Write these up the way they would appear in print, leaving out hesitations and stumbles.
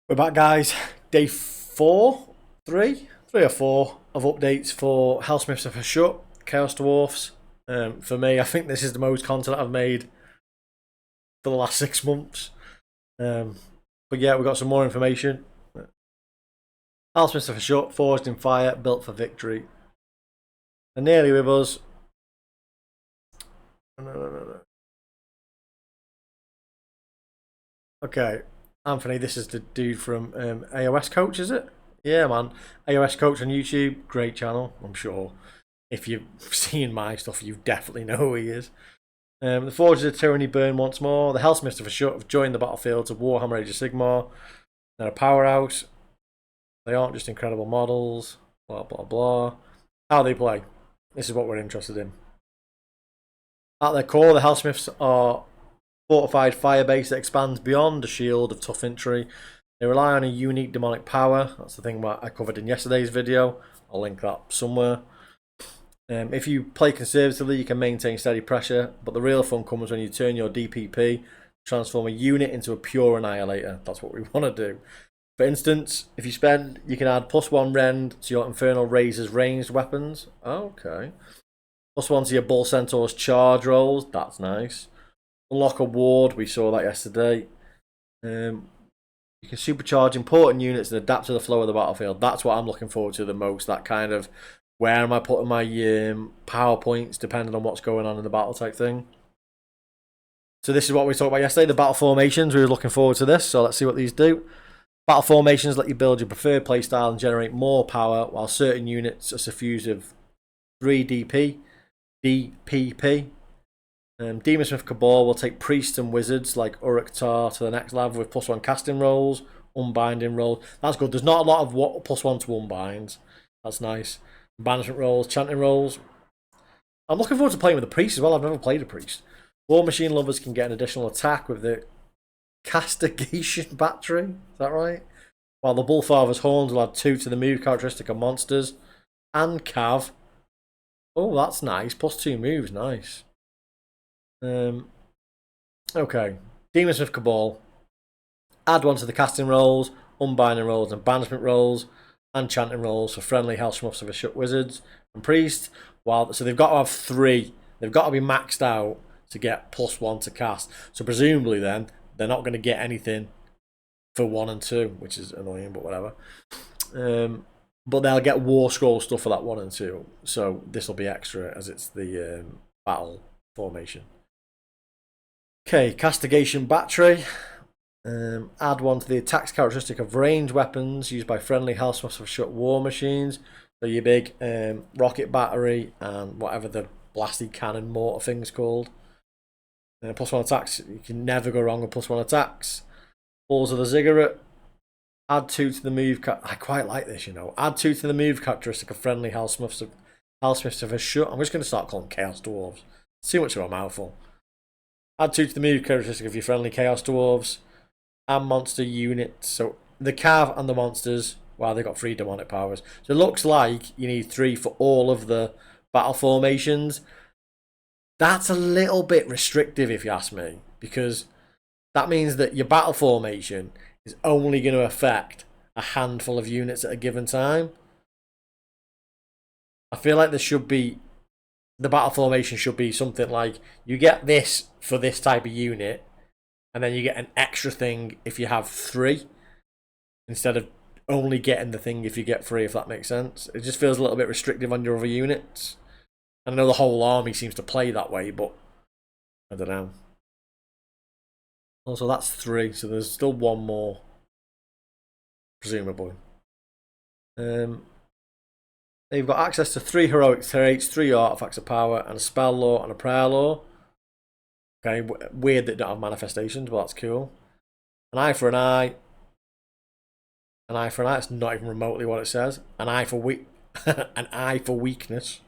We're back, guys. Day three or four of updates for hellsmiths of hashut, chaos dwarfs. For me, I think this is the most content I've made for the last 6 months. But yeah, we've got some more information. Hellsmiths of hashut, forged in fire, built for victory. They're nearly with us. No. Okay, Anthony, this is the dude from AOS Coach, is it? Yeah, man. AOS Coach on YouTube, great channel, I'm sure. If you've seen my stuff, you definitely know who he is. The Forges of Tyranny burn once more. The Hellsmiths of Hashut have joined the battlefields of Warhammer Age of Sigmar. They're a powerhouse. They aren't just incredible models. Blah, blah, blah. How they play. This is what we're interested in. At their core, the Hellsmiths are fortified fire base that expands beyond a shield of tough infantry. They rely on a unique demonic power. That's the thing that I covered in yesterday's video. I'll link that somewhere. If you play conservatively, you can maintain steady pressure, but the real fun comes when you turn your DPP, transform a unit into a pure annihilator. That's what we want to do. For instance, if you spend, you can add +1 rend to your Infernal Razor's ranged weapons. Okay. +1 to your Bull Centaur's charge rolls. That's nice. Unlock a ward. We saw that yesterday. You can supercharge important units and adapt to the flow of the battlefield. That's what I'm looking forward to the most. That kind of, where am I putting my power points depending on what's going on in the battle type thing. So this is what we talked about yesterday, the battle formations. We were looking forward to this, so let's see what these do. Battle formations let you build your preferred playstyle and generate more power, while certain units are suffused with 3 DPP. Demonsmith Cabal will take priests and wizards like Uruk-Tar to the next level with +1 casting rolls, unbinding rolls. That's good. There's not a lot of +1 to unbinds. That's nice. Banishment rolls, chanting rolls. I'm looking forward to playing with a priest as well. I've never played a priest. War Machine lovers can get an additional attack with the Castigation Battery. Is that right? While the Bullfather's Horns will add 2 to the move characteristic of monsters. And Cav. Oh, that's nice. +2 moves. Nice. Okay. Demonsmith Cabal. Add 1 to the casting rolls, unbinding rolls, and banishment rolls, and chanting rolls for friendly hellsmiths of hashut wizards and priests. So they've got to have 3. They've got to be maxed out to get +1 to cast. So presumably then they're not going to get anything for 1 and 2, which is annoying, but whatever. But they'll get war scroll stuff for that 1 and 2. So this will be extra as it's the battle formation. Okay, Castigation Battery. Add 1 to the attacks characteristic of ranged weapons used by friendly hellsmiths of hashut war machines. So your big rocket battery and whatever the blasty cannon mortar thing's called. +1 attacks. You can never go wrong with +1 attacks. Balls of the Ziggurat. Add 2 to the move. I quite like this, you know. Add 2 to the move characteristic of friendly hellsmiths of hashut. I'm just going to start calling chaos dwarves. It's too much of a mouthful. Add 2 to the move characteristic of your friendly chaos dwarves. And monster units. So the Cav and the monsters, well, they've got 3 demonic powers. So it looks like you need 3 for all of the battle formations. That's a little bit restrictive if you ask me, because that means that your battle formation is only going to affect a handful of units at a given time. I feel like the battle formation should be something like, you get this for this type of unit, and then you get an extra thing if you have 3, instead of only getting the thing if you get 3, if that makes sense. It just feels a little bit restrictive on your other units. I know the whole army seems to play that way, but I don't know. Also, that's 3, so there's still 1 more, presumably. They've got access to 3 heroic traits, 3 artifacts of power, and a spell law and a prayer law. Okay, weird that don't have manifestations, but that's cool. An eye for an eye. An eye for an eye. It's not even remotely what it says. An eye for an eye for weakness.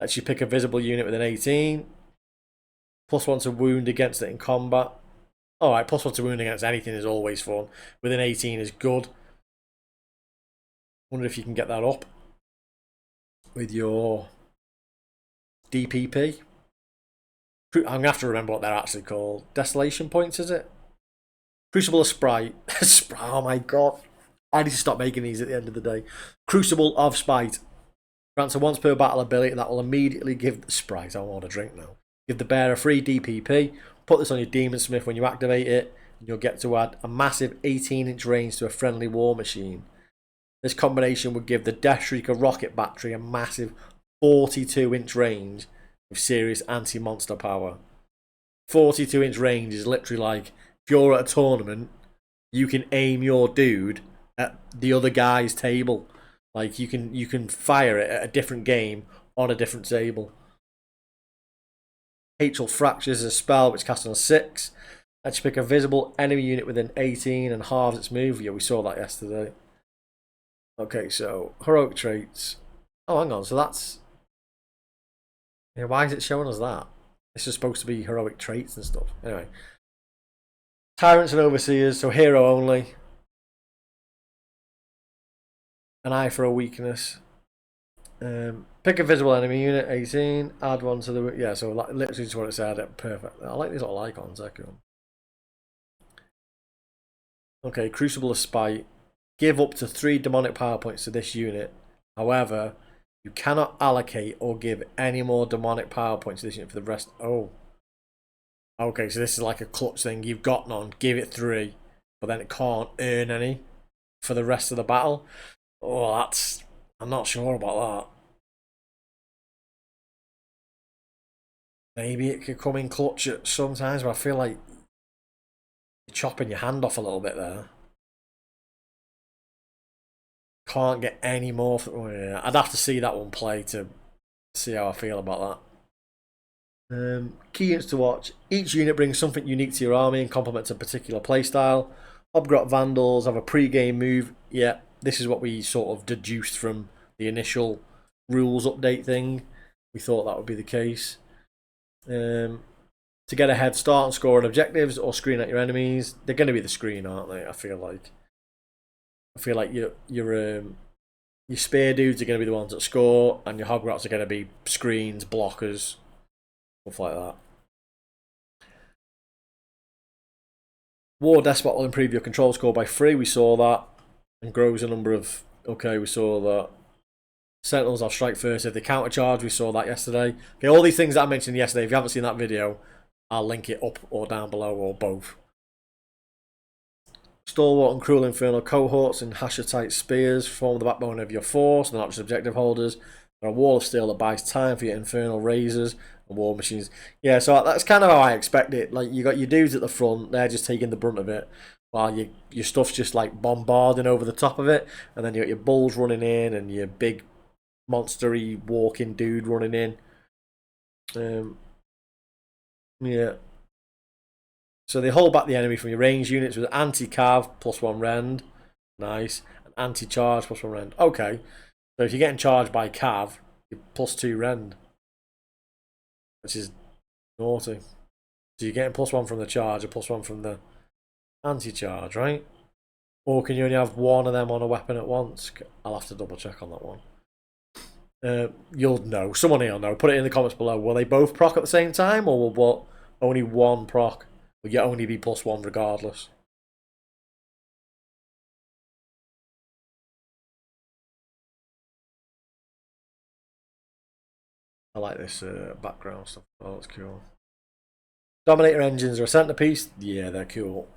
Lets you pick a visible unit with an 18. +1 to wound against it in combat. Alright, +1 to wound against anything is always fun. With an 18 is good. Wonder if you can get that up with your DPP. I'm going to have to remember what they're actually called. Desolation points, is it? Crucible of Sprite. Oh my god. I need to stop making these at the end of the day. Crucible of Spite. Grants a once per battle ability that will immediately give the sprite. I want a drink now. Give the bearer free DPP. Put this on your Demon Smith when you activate it. And you'll get to add a massive 18-inch range to a friendly war machine. This combination would give the Deathshrieker rocket battery a massive 42-inch range with serious anti-monster power. 42-inch range is literally like, if you're at a tournament, you can aim your dude at the other guy's table. Like, you can fire it at a different game on a different table. Hateful Fractures is a spell which casts on 6. Let's pick a visible enemy unit within 18 and halves its move. Yeah, we saw that yesterday. Okay, so heroic traits. Oh, hang on. So that's... Yeah, why is it showing us that? This is supposed to be heroic traits and stuff. Anyway. Tyrants and Overseers, so hero only. An eye for a weakness. Pick a visible enemy unit, 18. Add one to the... Yeah, so literally just what it said. Perfect. I like these little icons. They're cool. Okay, Crucible of Spite. Give up to 3 demonic power points to this unit. However, you cannot allocate or give any more demonic power points to this unit for the rest... Oh. Okay, so this is like a clutch thing. You've got none. Give it 3. But then it can't earn any for the rest of the battle. Oh, that's... I'm not sure about that. Maybe it could come in clutch at sometimes, but I feel like you're chopping your hand off a little bit there. Can't get any more. Oh, yeah. I'd have to see that one play to see how I feel about that. Key units to watch. Each unit brings something unique to your army and complements a particular playstyle. Hobgrot Vandals have a pre-game move. Yeah, this is what we sort of deduced from the initial rules update thing. We thought that would be the case. To get a head start and score on objectives or screen at your enemies. They're going to be the screen, aren't they? I feel like your spear dudes are going to be the ones that score, and your Hoggrots are going to be screens, blockers, stuff like that. War Despot will improve your control score by 3. We saw that. And grows a number of... Okay, we saw that. Sentinels have strike first. If they countercharge, we saw that yesterday. Okay, all these things that I mentioned yesterday, if you haven't seen that video, I'll link it up or down below or both. Stalwart and Cruel Infernal Cohorts and Hashutite Spears form the backbone of your force. They're not just objective holders. They're a wall of steel that buys time for your Infernal Razors and War Machines. Yeah, so that's kind of how I expect it. Like, you got your dudes at the front, they're just taking the brunt of it, while your stuff's just like bombarding over the top of it, and then you got your bulls running in and your big monstery walking dude running in. Yeah. So they hold back the enemy from your range units with anti-cav +1 rend. Nice. And anti-charge +1 rend. Okay. So if you're getting charged by cav, you're +2 rend. Which is naughty. So you're getting +1 from the charge or +1 from the anti-charge, right? Or can you only have one of them on a weapon at once? I'll have to double check on that one. You'll know. Someone here will know. Put it in the comments below. Will they both proc at the same time, or will only one proc? Will you only be +1 regardless? I like this background stuff. Oh, that's cool. Dominator engines are a centerpiece. Yeah, they're cool.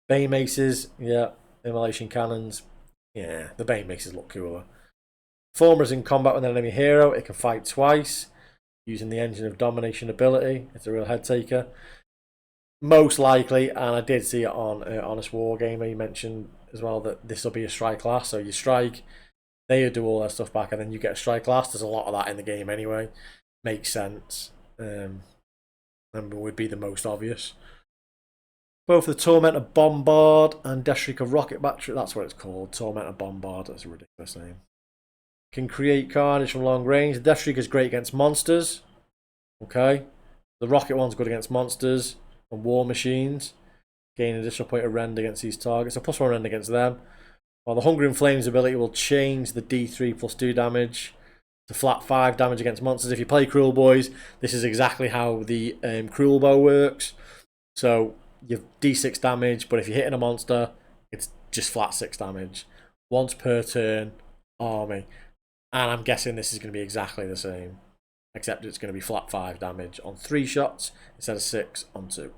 Bane maces. Yeah. Immolation cannons. Yeah, the Bane maces look cooler. Former is in combat with an enemy hero. It can fight twice using the Engine of Domination ability. It's a real head taker. Most likely, and I did see it on Honest Wargamer, you mentioned as well that this will be a strike class. So you strike, they do all their stuff back, and then you get a strike class. There's a lot of that in the game anyway. Makes sense. And would be the most obvious. Both the Tormentor Bombard and Deathshrieker Rocket Battery. That's what it's called. Tormentor Bombard. That's a ridiculous name. Can create carnage from long range. The Deathshrieker is great against monsters. Okay. The Rocket one's good against monsters and war machines. Gain an additional point of rend against these targets. So +1 rend against them. While the Hunger in Flames ability will change the D3 +2 damage to flat 5 damage against monsters. If you play Cruel Boys, this is exactly how the Cruel Bow works. So you've D6 damage, but if you're hitting a monster, It's just flat 6 damage. Once per turn, army. And I'm guessing this is going to be exactly the same. Except it's going to be flat 5 damage on 3 shots instead of 6 on 2.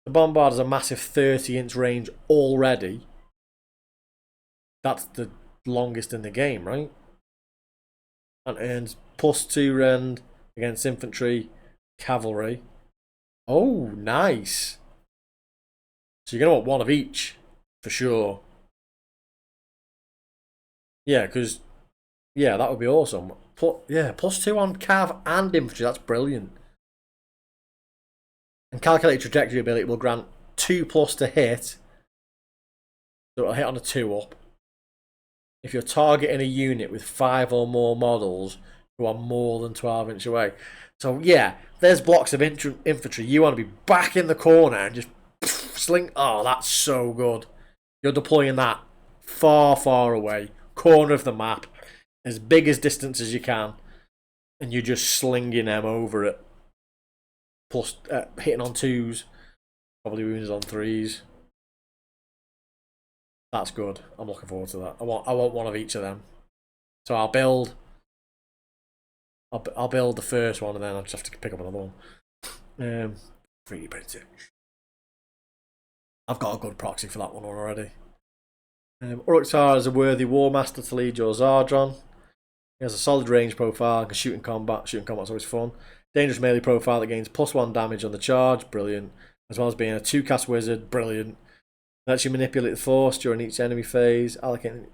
The Bombard has a massive 30-inch range already. That's the longest in the game, right? And earns +2 rend against infantry, cavalry. Oh, nice. So you're going to want one of each, for sure. Yeah, because, yeah, that would be awesome. Yeah, +2 on cav and infantry, that's brilliant. And calculated trajectory ability will grant 2+ to hit. So it'll hit on a 2-up. If you're targeting a unit with 5 or more models who are more than 12 inches away. So yeah, there's blocks of infantry. You want to be back in the corner and just sling. Oh, that's so good. You're deploying that far, far away, corner of the map, as big as distance as you can, and you're just slinging them over it. Plus hitting on 2s, probably wounds on 3s. That's good. I'm looking forward to that. I want one of each of them. So I'll build the first one, and then I'll just have to pick up another one. 3D printing. I've got a good proxy for that one already. Uruktar is a worthy war master to lead your Zardron. He has a solid range profile and can shoot in combat. Shooting combat's always fun. Dangerous melee profile that gains +1 damage on the charge. Brilliant. As well as being a 2-cast wizard. Brilliant. Lets you manipulate the force during each enemy phase.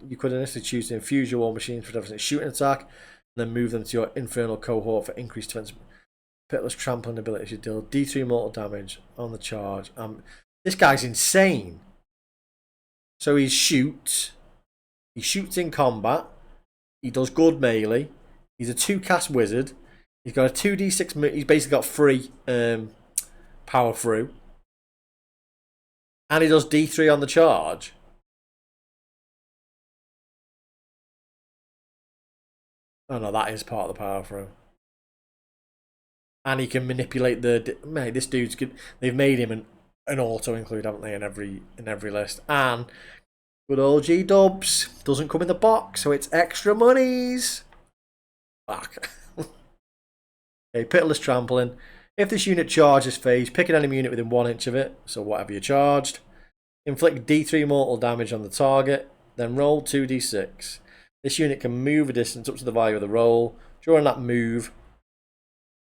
You could initially choose to infuse your war machines for different shooting attack, and then move them to your infernal cohort for increased defense. Pitiless trampling ability to deal D3 mortal damage on the charge. This guy's insane. So he shoots in combat. He does good melee. He's a 2-cast wizard. He's got a 2d6. He's basically got 3 power through. And he does D3 on the charge. Oh no, that is part of the power through. And he can manipulate the. Mate, this dude's good. They've made him an auto include, haven't they, in every list. And good old G Dubs doesn't come in the box, so it's extra monies. Fuck. Okay, pitiless trampling. If this unit charges phase, pick an enemy unit within 1 inch of it, so whatever you charged. Inflict D3 mortal damage on the target, then roll 2d6. This unit can move a distance up to the value of the roll. During that move,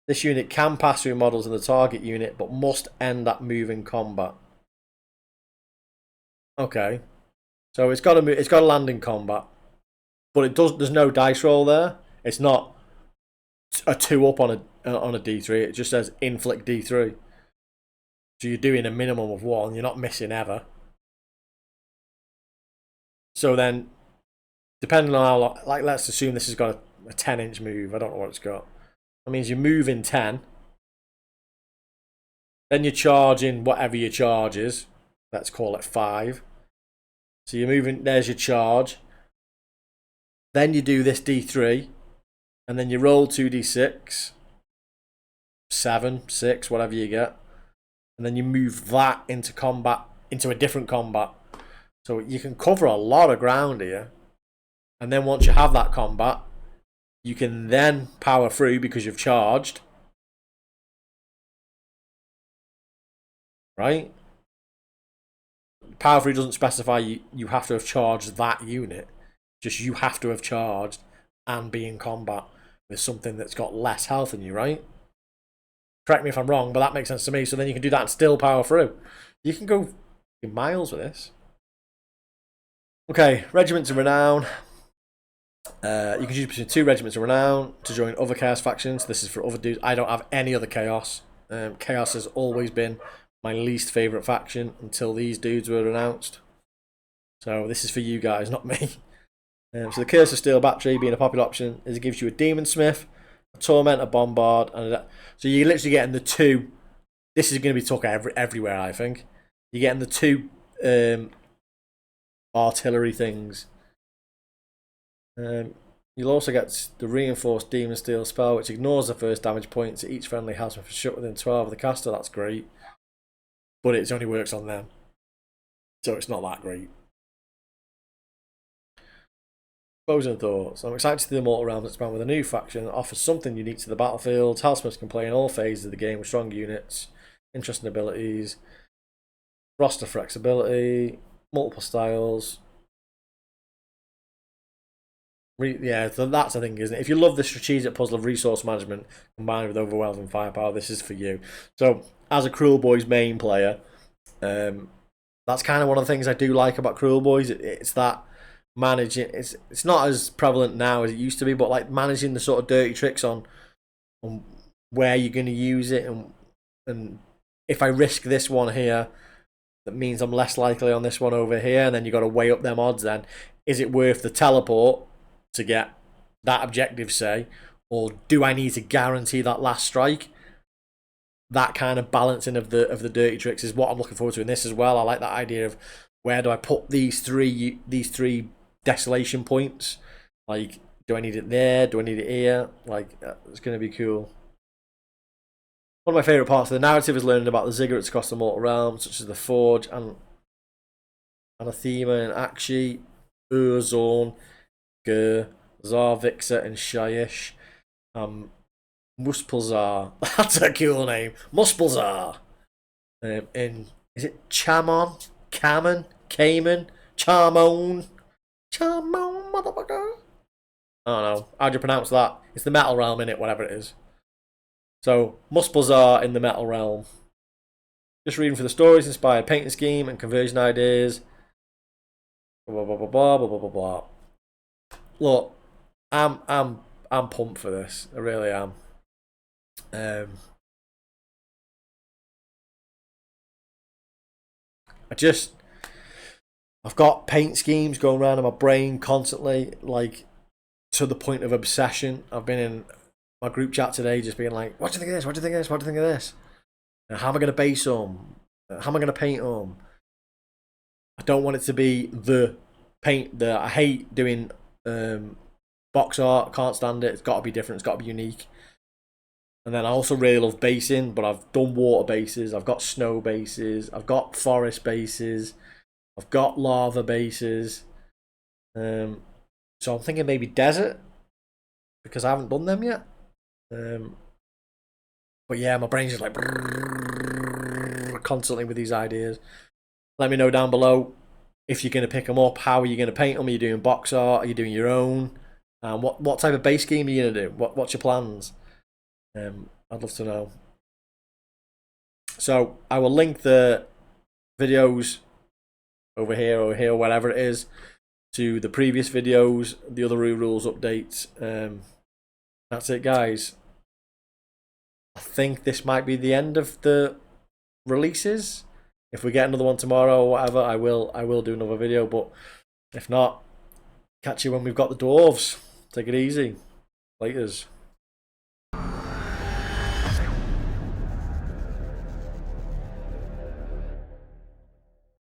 this unit can pass through models in the target unit, but must end that move in combat. Okay, so it's got to land in combat, but it does. There's no dice roll there. It's not a 2-up on a D3. It just says inflict D3. So you're doing a minimum of 1. You're not missing ever. So then, depending on how long, like let's assume this has got a 10-inch move. I don't know what it's got. That means you move in 10. Then you're charging whatever your charge is. Let's call it 5. So you're moving, there's your charge. Then you do this D3. And then you roll 2d6. 7, 6, whatever you get. And then you move that into combat, into a different combat. So you can cover a lot of ground here. And then once you have that combat, you can then power through because you've charged. Right? Power through doesn't specify you have to have charged that unit. Just you have to have charged and be in combat with something that's got less health than you, right? Correct me if I'm wrong, but that makes sense to me. So then you can do that and still power through. You can go miles with this. Okay, regiments of renown. You can choose between 2 regiments of renown to join other chaos factions. This is for other dudes. I don't have any other chaos. Chaos has always been my least favourite faction until these dudes were announced. So this is for you guys, not me. So the Curse of Steel Battery being a popular option is it gives you a Demon Smith, a Torment, a Bombard, and so you're literally getting the 2. This is going to be took everywhere, I think. You're getting the 2 artillery things. You'll also get the Reinforced Demon Steel spell, which ignores the first damage point to each friendly hellsmith shut within 12 of the caster. That's great, but it only works on them. so it's not that great. Closing thoughts. I'm excited to see the Mortal Realms expand with a new faction that offers something unique to the battlefield. Hellsmiths can play in all phases of the game with strong units, interesting abilities, roster flexibility, multiple styles. Yeah, so that's the thing, isn't it? If you love the strategic puzzle of resource management combined with overwhelming firepower, this is for you. So, as a Cruel Boys main player, that's kind of one of the things I do like about Cruel Boys. It's that managing. It's not as prevalent now as it used to be, but like managing the sort of dirty tricks on where you're going to use it, and if I risk this one here, that means I'm less likely on this one over here, and then you got to weigh up them odds. Then is it worth the teleport to get that objective, say, or do I need to guarantee that last strike? That kind of balancing of the dirty tricks is what I'm looking forward to in this as well. I like that idea of where do I put these three desolation points? Like, do I need it there? Do I need it here? Like, it's going to be cool. One of my favourite parts of the narrative is learning about the ziggurats across the Mortal Realms, such as the Forge and Anathema and Akshi, Urzorn, Gur, Zarvixa and Shyish. Muspelzar. That's a cool name. Muspelzar. In is it Chamon? Cameron? Cayman? Charmone? Charmone, motherfucker. I don't know. How do you pronounce that? It's the Metal Realm, in it, whatever it is. So, Muspelzar in the Metal Realm. Just reading for the stories, inspired painting scheme and conversion ideas. Blah blah blah blah blah blah blah blah. Look, I'm pumped for this. I really am. I've got paint schemes going around in my brain constantly, like to the point of obsession. I've been in my group chat today just being like, what do you think of this? What do you think of this? What do you think of this? And how am I going to base them? How am I going to paint them? I don't want it to be the paint that I hate doing box art. Can't stand it. It's got to be different. It's got to be unique. And then I also really love basing, but I've done water bases. I've got snow bases. I've got forest bases. I've got lava bases. So I'm thinking maybe desert, because I haven't done them yet. But yeah, my brain's just like constantly with these ideas. Let me know down below if you're going to pick them up. How are you going to paint them? Are you doing box art? Are you doing your own? What type of base scheme are you going to do? What's your plans? I'd love to know. So I will link the videos over here, whatever it is, to the previous videos, the other rules updates. That's it, guys. I think this might be the end of the releases. If we get another one tomorrow or whatever, I will do another video. But if not, catch you when we've got the dwarves. Take it easy. Laters.